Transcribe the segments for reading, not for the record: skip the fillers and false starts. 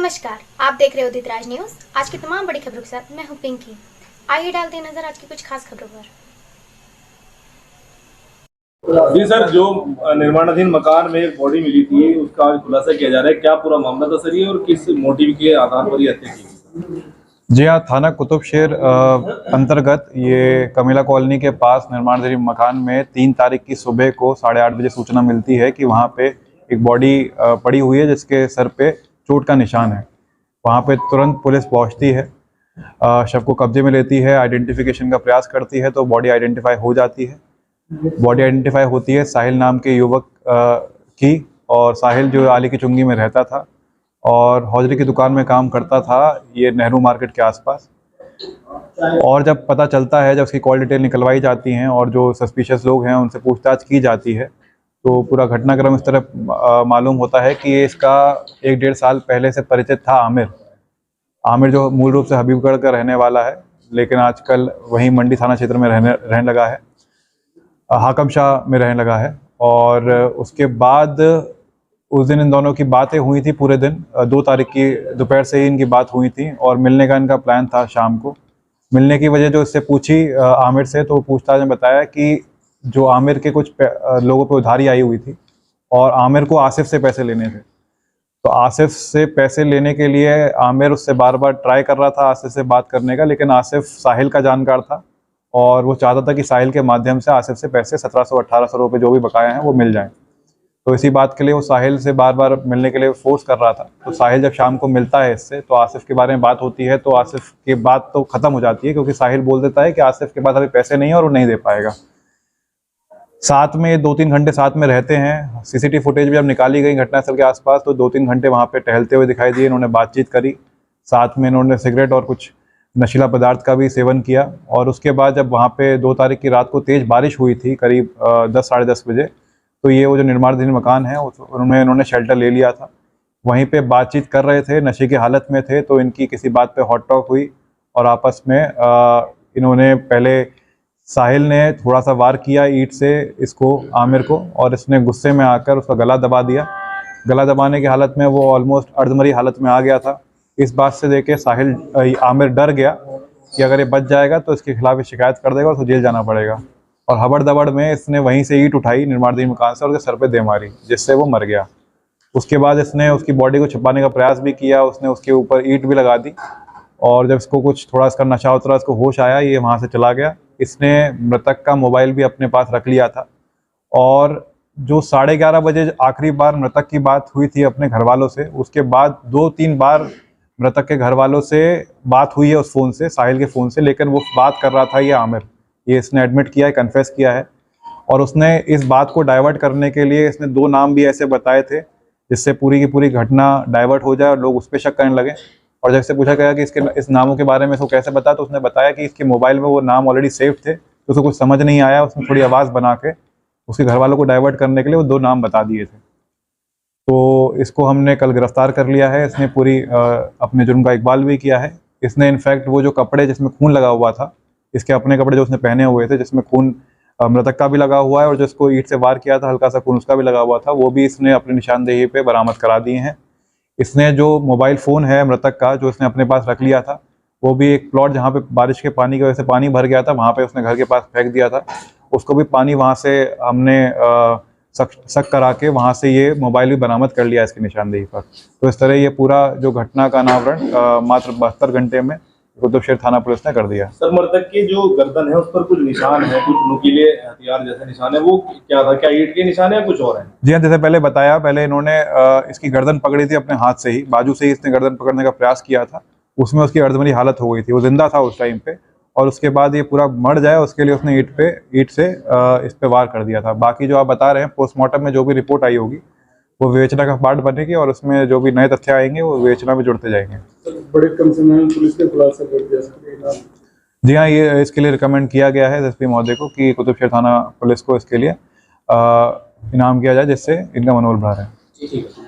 नमस्कार, आप देख रहे हो उदित राज न्यूज। आज की तमाम बड़ी खबरों के साथ मैं हूं पिंकी। आइए डालते हैं नजर आज की कुछ खास खबरों पर। जी सर, जो निर्माणाधीन मकान में एक बॉडी मिली थी उसका आज खुलासा किया जा रहा है। क्या पूरा मामला था सर ये, और किस मोटिव के आधार पर ये हत्या की गई? जी हाँ, थाना कुतुबशेर अंतर्गत ये कमिला कॉलोनी के पास निर्माणाधीन मकान में 3 तारीख की सुबह को 8:30 बजे सूचना मिलती है कि वहाँ पे एक बॉडी पड़ी हुई है जिसके सर पे चोट का निशान है। वहाँ पे तुरंत पुलिस पहुँचती है, शव को कब्जे में लेती है, आइडेंटिफिकेशन का प्रयास करती है तो बॉडी आइडेंटिफाई हो जाती है। बॉडी आइडेंटिफाई होती है साहिल नाम के युवक की, और साहिल जो आली की चुंगी में रहता था और हौजरी की दुकान में काम करता था, ये नेहरू मार्केट के आसपास। और जब पता चलता है, जब उसकी कॉल डिटेल निकलवाई जाती हैं और जो सस्पिशियस लोग हैं उनसे पूछताछ की जाती है, तो पूरा घटनाक्रम इस तरह मालूम होता है कि इसका 1-1.5 साल पहले से परिचित था आमिर जो मूल रूप से हबीबगढ़ का रहने वाला है, लेकिन आजकल वहीं मंडी थाना क्षेत्र में रहने लगा है, हाकम शाह में रहने लगा है। और उसके बाद उस दिन इन दोनों की बातें हुई थी पूरे दिन। 2 तारीख की दोपहर से ही इनकी बात हुई थी और मिलने का इनका प्लान था शाम को। मिलने की वजह जो इससे पूछी आमिर से, तो पूछताछ में बताया कि जो आमिर के कुछ लोगों पे उधारी आई हुई थी और आमिर को आसिफ से पैसे लेने थे। तो आसिफ से पैसे लेने के लिए आमिर उससे बार बार ट्राई कर रहा था आसिफ से बात करने का, लेकिन आसिफ साहिल का जानकार था और वो चाहता था कि साहिल के माध्यम से आसिफ से पैसे 1700-1800 रुपये जो भी बकाया हैं वो मिल जाएं। तो इसी बात के लिए वो साहिल से बार बार मिलने के लिए फोर्स कर रहा था। तो साहिल जब शाम को मिलता है इससे, तो आसिफ के बारे में बात होती है, तो आसिफ की बात तो ख़त्म हो जाती है क्योंकि साहिल बोल देता है कि आसिफ के पास अभी पैसे नहीं है और वो नहीं दे पाएगा। साथ में 2-3 घंटे साथ में रहते हैं। सीसीटीवी फुटेज भी जब निकाली गई घटनास्थल के आसपास, तो 2-3 घंटे वहाँ पे टहलते हुए दिखाई दिए। इन्होंने बातचीत करी, साथ में इन्होंने सिगरेट और कुछ नशीला पदार्थ का भी सेवन किया। और उसके बाद जब वहाँ पे 2 तारीख की रात को तेज़ बारिश हुई थी करीब 10-10:30 बजे, तो ये वो जो निर्माणाधीन मकान है उनमें इन्होंने शेल्टर ले लिया था। वहीं पे बातचीत कर रहे थे, नशे की हालत में थे, तो इनकी किसी बात पे हॉट टॉक हुई और आपस में इन्होंने पहले साहिल ने थोड़ा सा वार किया ईंट से इसको, आमिर को, और इसने गुस्से में आकर उसका गला दबा दिया। गला दबाने की हालत में वो ऑलमोस्ट अर्धमरी हालत में आ गया था। इस बात से देखे आमिर डर गया कि अगर ये बच जाएगा तो इसके खिलाफ शिकायत कर देगा और उसको जेल जाना पड़ेगा। और हबड़ दबड़ में इसने वहीं से ईंट उठाई निर्माणाधीन मकान से और उसके सर पे दे मारी, जिससे वो मर गया। उसके बाद इसने उसकी बॉडी को छुपाने का प्रयास भी किया, उसने उसके ऊपर ईंट भी लगा दी। और जब इसको कुछ थोड़ा इसका नशा उतरा, इसको होश आया, ये वहाँ से चला गया। इसने मृतक का मोबाइल भी अपने पास रख लिया था। और जो 11:30 बजे आखिरी बार मृतक की बात हुई थी अपने घर वालों से, उसके बाद 2-3 बार मृतक के घर वालों से बात हुई है उस फ़ोन से, साहिल के फ़ोन से, लेकिन वो बात कर रहा था ये आमिर। ये इसने एडमिट किया है, कन्फेस किया है। और उसने इस बात को डाइवर्ट करने के लिए इसने 2 नाम भी ऐसे बताए थे जिससे पूरी की पूरी घटना डाइवर्ट हो जाए और लोग उस पर शक करने लगे। और जब से पूछा गया कि इस नामों के बारे में इसको कैसे पता, तो उसने बताया कि इसके मोबाइल में वो नाम ऑलरेडी सेव थे, तो उसको कुछ समझ नहीं आया, उसने थोड़ी आवाज़ बना के उसके घर वालों को डाइवर्ट करने के लिए वो 2 नाम बता दिए थे। तो इसको हमने कल गिरफ्तार कर लिया है। इसने पूरी अपने जुर्म का इकबाल भी किया है। इसने इनफैक्ट वो जो कपड़े जिसमें खून लगा हुआ था, इसके अपने कपड़े जो उसने पहने हुए थे जिसमें खून मृतक का भी लगा हुआ है और जिसको ईंट से वार किया था हल्का सा खून उसका भी लगा हुआ था, वो भी इसने अपनी निशानदेही पे बरामद करा दिए हैं। इसने जो मोबाइल फ़ोन है मृतक का, जो इसने अपने पास रख लिया था, वो भी एक प्लॉट जहाँ पे बारिश के पानी की वजह से पानी भर गया था, वहाँ पे उसने घर के पास फेंक दिया था। उसको भी पानी वहाँ से हमने शक करा के वहाँ से ये मोबाइल भी बरामद कर लिया इसकी निशानदेही पर। तो इस तरह ये पूरा जो घटना का अनावरण मात्र 72 घंटे में कुतुबशेर थाना पुलिस ने कर दिया। सर, मृतक की जो गर्दन है उस पर कुछ निशान है, कुछ नुकीले हथियार जैसे निशान है, वो क्या था? क्या ईंट के निशान है या कुछ और है? जी हाँ, जैसे पहले बताया, पहले इन्होंने इसकी गर्दन पकड़ी थी अपने हाथ से ही, बाजू से ही इसने गर्दन पकड़ने का प्रयास किया था। उसमें उसकी अर्धमरी हालत हो गई थी, वो जिंदा था उस टाइम पे, और उसके बाद ये पूरा मर जाए उसके लिए उसने ईंट से इस पे वार कर दिया था। बाकी जो आप बता रहे हैं, पोस्टमार्टम में जो भी रिपोर्ट आई होगी वो विवेचना का पार्ट बनेगी और उसमें जो भी नए तथ्य आएंगे वो विवेचना में जुड़ते जाएंगे। बड़े कम समय में पुलिस ने खुलासा कर दिया। जी हाँ, ये इसके लिए रिकमेंड किया गया है एसपी महोदय को कि कुतुबशेर थाना पुलिस को इसके लिए इनाम किया जाए, जिससे इनका मनोबल बढ़ा रहे। जी ठीक है।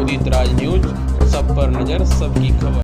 उदित राज न्यूज, सब पर नजर, सबकी खबर।